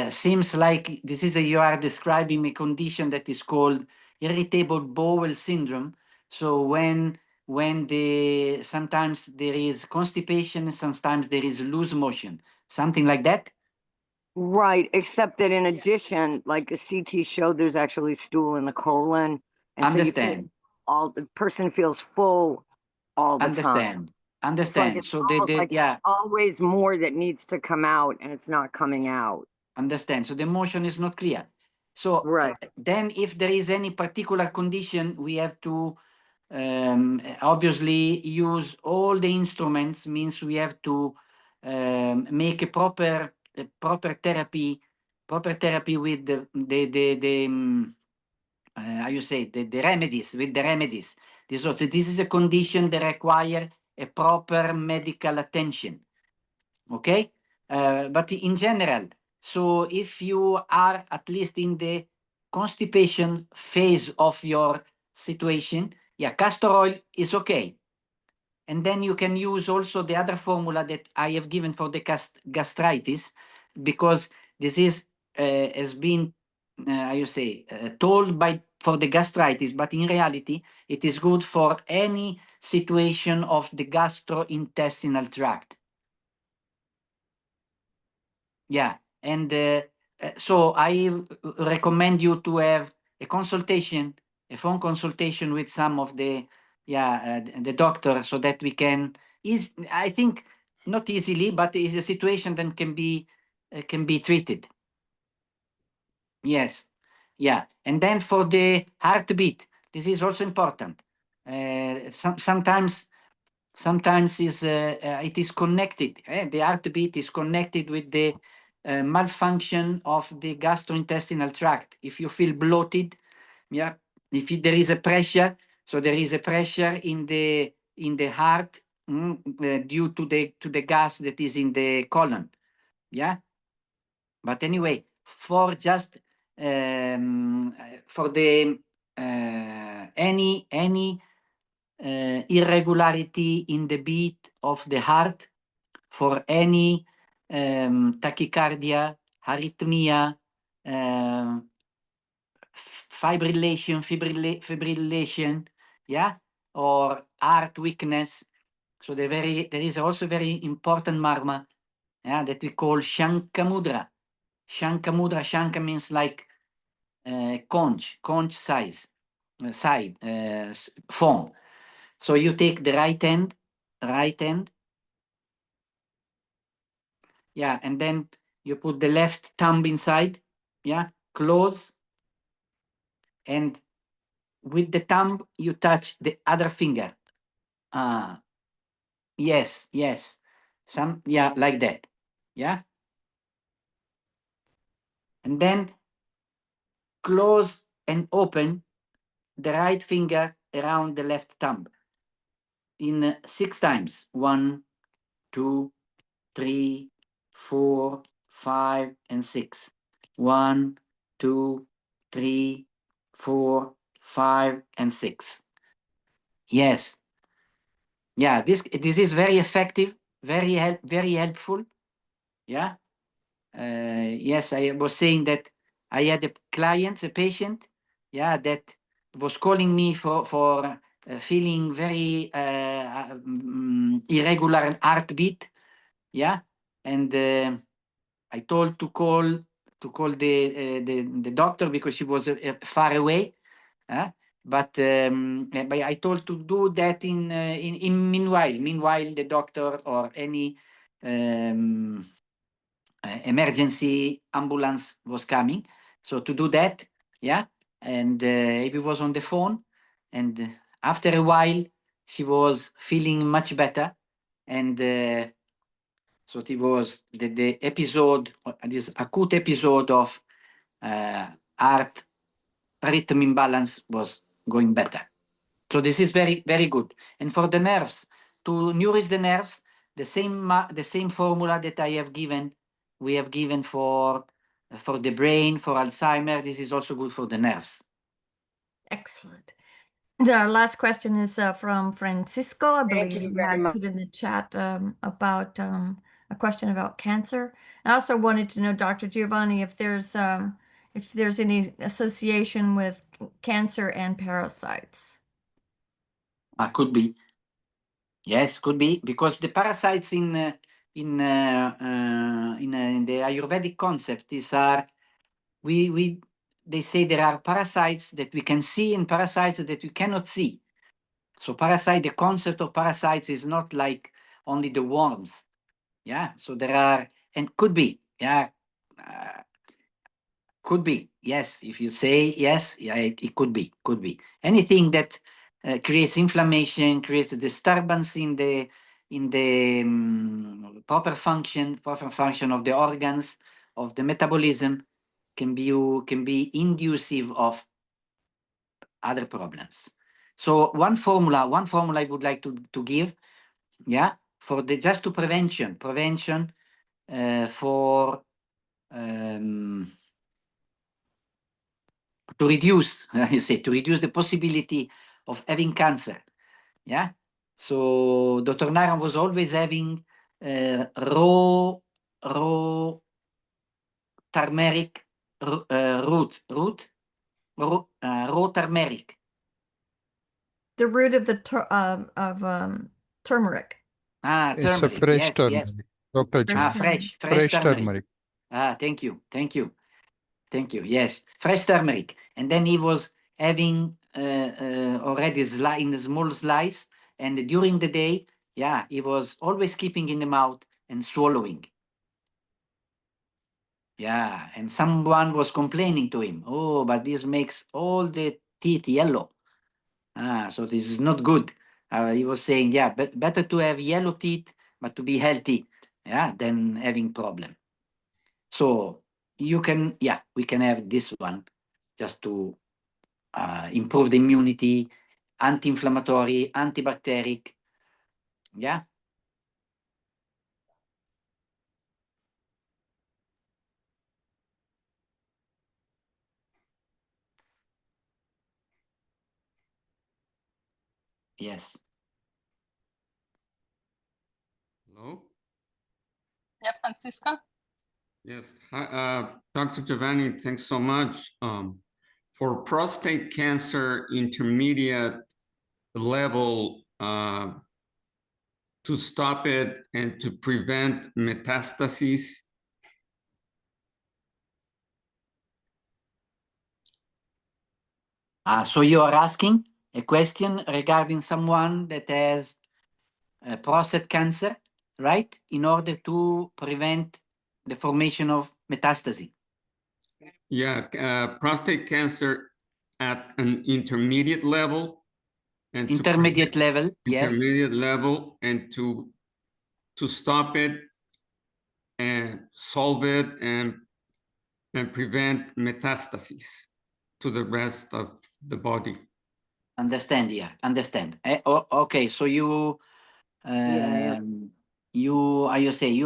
S2: seems like this is you are describing a condition that is called irritable bowel syndrome. So when sometimes there is constipation, sometimes there is loose motion, something like that.
S8: Right, except that in addition, like a CT showed, there's actually stool in the colon, and so you feel the person feels full all the time.
S2: Understand.
S8: It's
S2: So
S8: almost like
S2: yeah,
S8: always more that needs to come out, and it's not coming out.
S2: understand. So the motion is not clear. So
S8: Right.
S2: then if there is any particular condition, we have to obviously use all the instruments, means we have to make a proper therapy with the how you say, the remedies, with the remedies. This is a condition that require a proper medical attention. Okay, but in general, so if you are at least in the constipation phase of your situation, yeah, castor oil is okay. And then you can use also the other formula that I have given for the gastritis, because this is has been how you say, told for the gastritis, but in reality it is good for any situation of the gastrointestinal tract. Yeah, and so I recommend you to have a consultation, a phone consultation with some of the the doctor, so that we can I think not easily, but is a situation that can be treated. Yes, yeah, and then for the heartbeat, this is also important. Sometimes is it is connected. The heartbeat is connected with the malfunction of the gastrointestinal tract. If you feel bloated, yeah, there is a pressure, so there is a pressure in the heart due to the gas that is in the colon. Yeah, but anyway, for just for the any irregularity in the beat of the heart, for any tachycardia, arrhythmia, fibrillation, yeah, or heart weakness. So there is also very important marma, yeah, that we call Shankamudra. Shanka means like conch size, form. So you take the right hand, yeah, and then you put the left thumb inside, yeah, close, and with the thumb you touch the other finger. Yes, yeah, like that, yeah, and then close and open the right finger around the left thumb in 6 times. 1, 2, 3, 4, 5, and 6. 1, 2, 3, 4, 5, and 6. Yes. Yeah, this is very effective, very helpful. Yeah. Yes, I was saying that I had a patient, yeah, that was calling me for feeling very irregular heartbeat. Yeah, and I told to call the doctor because she was far away. But I told to do that in meanwhile the doctor or any emergency ambulance was coming. So to do that, yeah, and he was on the phone, and after a while she was feeling much better, and so it was the episode, this acute episode of heart rhythm imbalance was going better. So this is very, very good. And for the nerves, to nourish the nerves, the same formula that I have given, we have given for the brain, for Alzheimer. This is also good for the nerves.
S3: Excellent. The last question is from Francisco. I believe
S8: you
S3: you
S8: very
S3: had
S8: much.
S3: put in the chat about a question about cancer. I also wanted to know, Dr. Giovanni, if there's any association with cancer and parasites.
S2: Could be. Yes, could be, because the parasites in the Ayurvedic concept, these are they say there are parasites that we can see and parasites that we cannot see. So the concept of parasites is not like only the worms. Yeah. So there are, and could be, yeah. Could be, yes. If you say yes, yeah, it could be. Anything that creates inflammation, creates a disturbance in the proper function of the organs, of the metabolism, can be inducive of other problems. So one formula I would like to give, yeah, for the just to prevention for to reduce to reduce the possibility of having cancer. Yeah. So Dr. Naran was always having raw turmeric raw turmeric.
S3: The root of the turmeric.
S7: It's a
S2: Turmeric.
S7: fresh
S2: Yes,
S7: turmeric.
S2: yes.
S7: Dr. John.
S2: Fresh
S7: Fresh
S2: turmeric. Thank you. Yes, fresh turmeric. And then he was having already in a small slice, and during the day, yeah, he was always keeping in the mouth and swallowing. Yeah, and someone was complaining to him, oh, but this makes all the teeth yellow. So this is not good. He was saying, yeah, better to have yellow teeth, but to be healthy, yeah, than having problem. So we can have this one just to improve the immunity, anti-inflammatory, antibacterial. Yeah. Yes.
S9: Hello?
S1: Yeah, Francisca?
S9: Yes. Hi, Dr. Giovanni, thanks so much. For prostate cancer intermediate level, to stop it and to prevent metastases?
S2: So you are asking a question regarding someone that has prostate cancer, right? In order to prevent the formation of metastasis.
S9: Yeah, prostate cancer at an intermediate level. And
S2: intermediate level, yes.
S9: Intermediate level, and to stop it and solve it and prevent metastases to the rest of the body.
S2: Understand, yeah, understand. Okay, so you you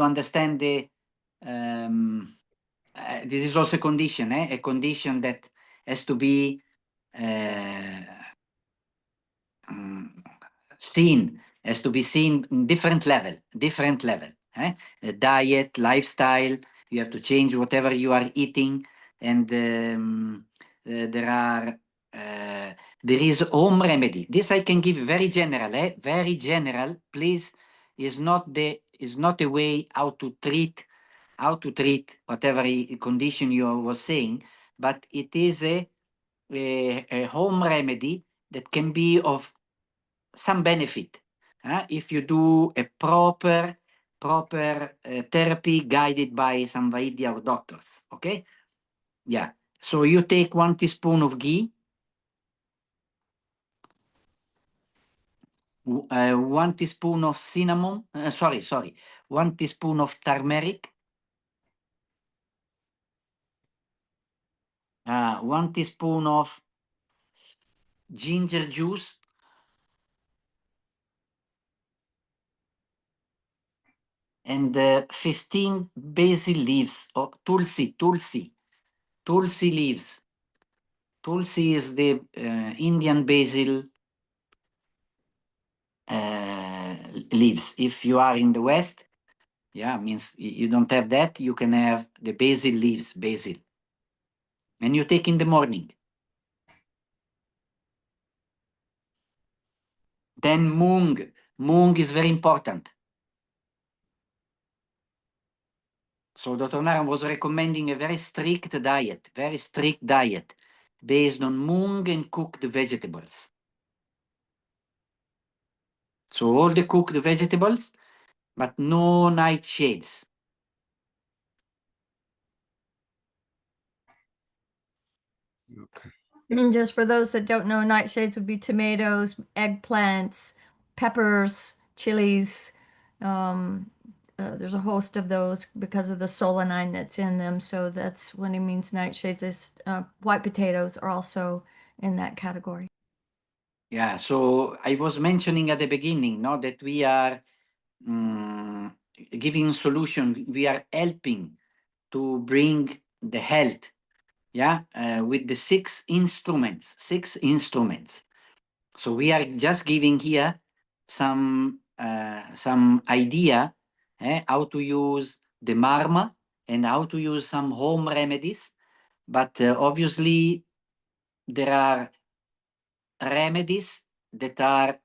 S2: understand the this is also a condition that has to be seen, in different level. Diet, lifestyle, you have to change whatever you are eating, and there is home remedy. This I can give very general, please. Is not a way how to treat whatever condition you was saying, but it is a home remedy that can be of some benefit if you do a proper therapy guided by some Vaidya or doctors. Okay. Yeah. So you take 1 teaspoon of ghee. 1 teaspoon of cinnamon, sorry, 1 teaspoon of turmeric, 1 teaspoon of ginger juice, and 15 basil leaves, or tulsi leaves. Tulsi is the Indian basil leaves. If you are in the West, yeah, means you don't have that, you can have the basil leaves, basil. And you take in the morning. Then mung. Mung is very important. So Dr. Naram was recommending a very strict diet based on mung and cooked vegetables. So all the cooked vegetables, but no nightshades.
S9: Okay.
S3: And just for those that don't know, nightshades would be tomatoes, eggplants, peppers, chilies. There's a host of those because of the solanine that's in them. So that's when he means nightshades. Is white potatoes are also in that category.
S2: Yeah, so I was mentioning at the beginning, no, that we are giving solution, we are helping to bring the health, yeah, with the 6 instruments. So we are just giving here some idea how to use the marma and how to use some home remedies, but obviously there are remedies that are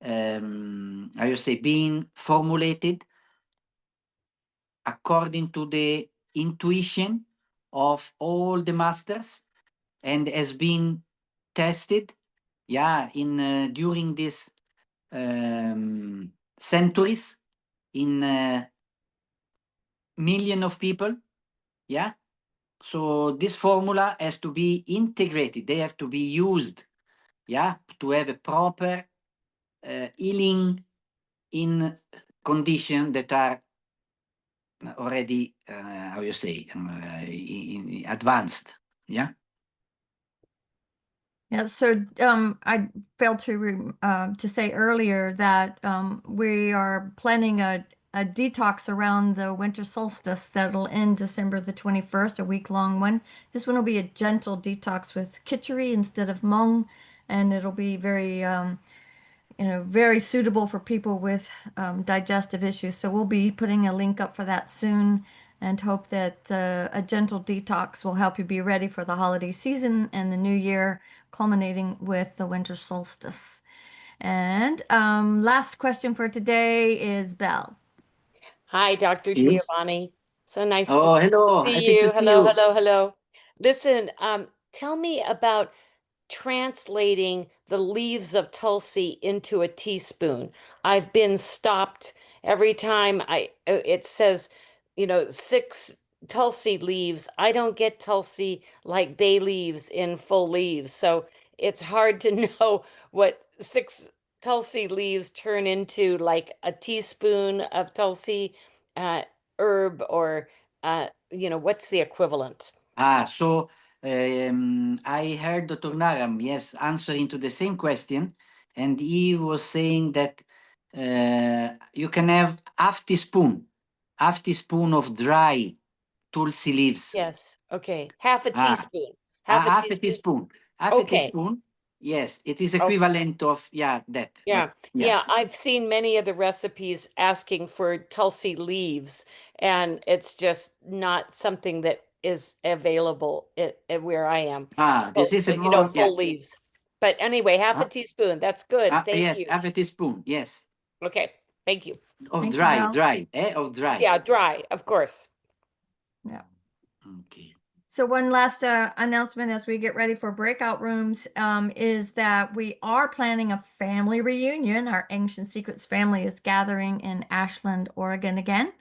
S2: I would say being formulated according to the intuition of all the masters and has been tested, yeah, in during this centuries in million of people, yeah. So this formula has to be integrated, they have to be used, yeah, to have a proper healing in conditions that are already how you say in advanced, yeah.
S3: Yeah, so I failed to say earlier that we are planning a detox around the winter solstice that'll end December the 21st, a week-long one. This one will be a gentle detox with khichdi instead of mung, and it'll be very very suitable for people with digestive issues. So we'll be putting a link up for that soon, and hope that a gentle detox will help you be ready for the holiday season and the new year, culminating with the winter solstice. And last question for today is Belle.
S10: Hi, Dr.
S2: Yes.
S10: Giovanni. So nice
S2: Oh,
S10: to
S2: hello.
S10: see
S2: Happy
S10: you.
S2: to see
S10: Hello,
S2: you.
S10: hello, hello. Listen, tell me about translating the leaves of Tulsi into a teaspoon. I've been stopped every time it says, 6 Tulsi leaves. I don't get Tulsi like bay leaves in full leaves. So it's hard to know what 6 Tulsi leaves turn into, like a teaspoon of Tulsi herb, or what's the equivalent?
S2: So I heard Dr. Naram, yes, answering to the same question, and he was saying that you can have half teaspoon of dry tulsi leaves.
S10: Yes. Okay. Half a
S2: Ah,
S10: teaspoon. Half a
S2: half a
S10: teaspoon.
S2: teaspoon. Half a
S10: Okay.
S2: teaspoon. Yes, it is
S10: Okay.
S2: equivalent of, yeah, that.
S10: Yeah.
S2: But,
S10: Yeah. I've seen many of the recipes asking for Tulsi leaves, and it's just not something that is available at where I am.
S2: this is a
S10: But,
S2: more, yeah.
S10: full leaves. But anyway, half a teaspoon. That's good. Thank
S2: Yes,
S10: you.
S2: half a teaspoon, yes.
S10: Okay. Thank you.
S2: Of
S3: Thank you,
S2: dry,
S3: Val.
S2: of dry.
S10: Yeah, dry, of course.
S3: Yeah.
S2: Okay.
S3: So one last announcement as we get ready for breakout rooms is that we are planning a family reunion. Our Ancient Secrets family is gathering in Ashland, Oregon again.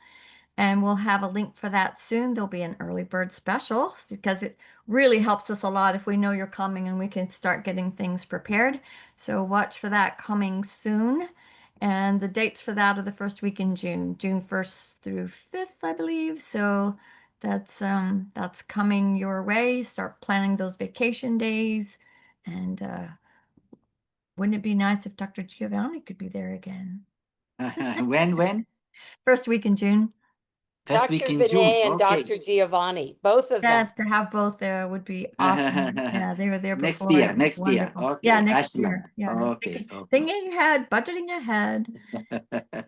S3: And we'll have a link for that soon. There'll be an early bird special because it really helps us a lot if we know you're coming and we can start getting things prepared. So watch for that coming soon. And the dates for that are the first week in June, June 1st through 5th, I believe. So that's coming your way. Start planning those vacation days. And wouldn't it be nice if Dr. Giovanni could be there again?
S2: When?
S3: First week in June.
S2: First
S10: Dr.
S2: week in June.
S10: Vinay and
S2: Okay.
S10: Dr. Giovanni, both of them.
S3: Yes, to have both there would be awesome. Yeah, they were there
S2: Next
S3: before.
S2: year,
S3: It was
S2: next year.
S3: wonderful.
S2: Okay,
S3: Yeah, next
S2: Ashland.
S3: year. Yeah.
S2: Okay,
S3: Thinking ahead, budgeting ahead.
S2: We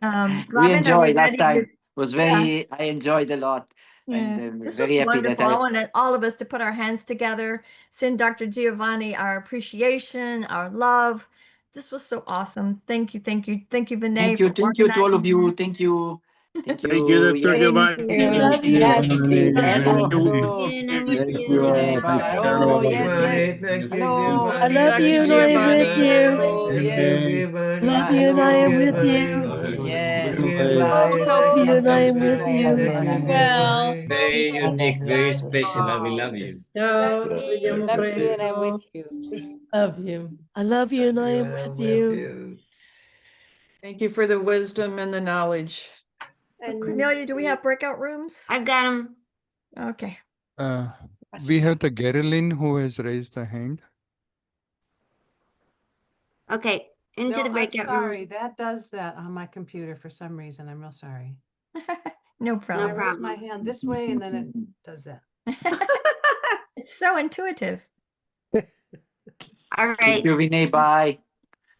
S3: Robin, are
S2: enjoyed last
S3: ready to-
S2: time. It was very, I enjoyed a lot.
S3: Yeah,
S2: And
S3: this
S2: very
S3: was
S2: happy
S3: wonderful.
S2: that
S3: I wanted all of us to put our hands together, send Dr. Giovanni our appreciation, our love. This was so awesome. Thank you, thank you, thank you, Vinay.
S2: thank you to all of
S3: organizing
S2: you.
S3: this.
S2: Thank you. Thank you.
S11: Thank you, Dr.
S2: Yes.
S11: Giovanni.
S10: Love you.
S2: Hello, hello.
S12: And I'm
S2: Thank
S12: with
S2: you.
S12: you.
S2: Bye. Oh, yes, yes. Hello.
S4: I love you and I am with you.
S2: Hello, yes.
S4: Love you and I am with you.
S2: Yes.
S4: Love you and I am with you.
S10: Well,
S5: Very unique, very special. We love you.
S10: love you and I'm with you.
S4: Love you. I love you and I am with you.
S6: Thank you for the wisdom and the knowledge.
S3: So Cornelia, do we have breakout rooms?
S12: I've got them.
S3: Okay.
S7: We have the Geraldine who has raised the hand.
S12: Okay, into the breakout
S13: sorry,
S12: rooms.
S13: that does that on my computer for some reason. I'm real sorry.
S3: No
S12: No
S3: problem.
S13: I raise
S12: problem.
S13: my hand this way and then it does that.
S3: It's so intuitive.
S12: All right.
S2: Thank you, Vinay. Bye.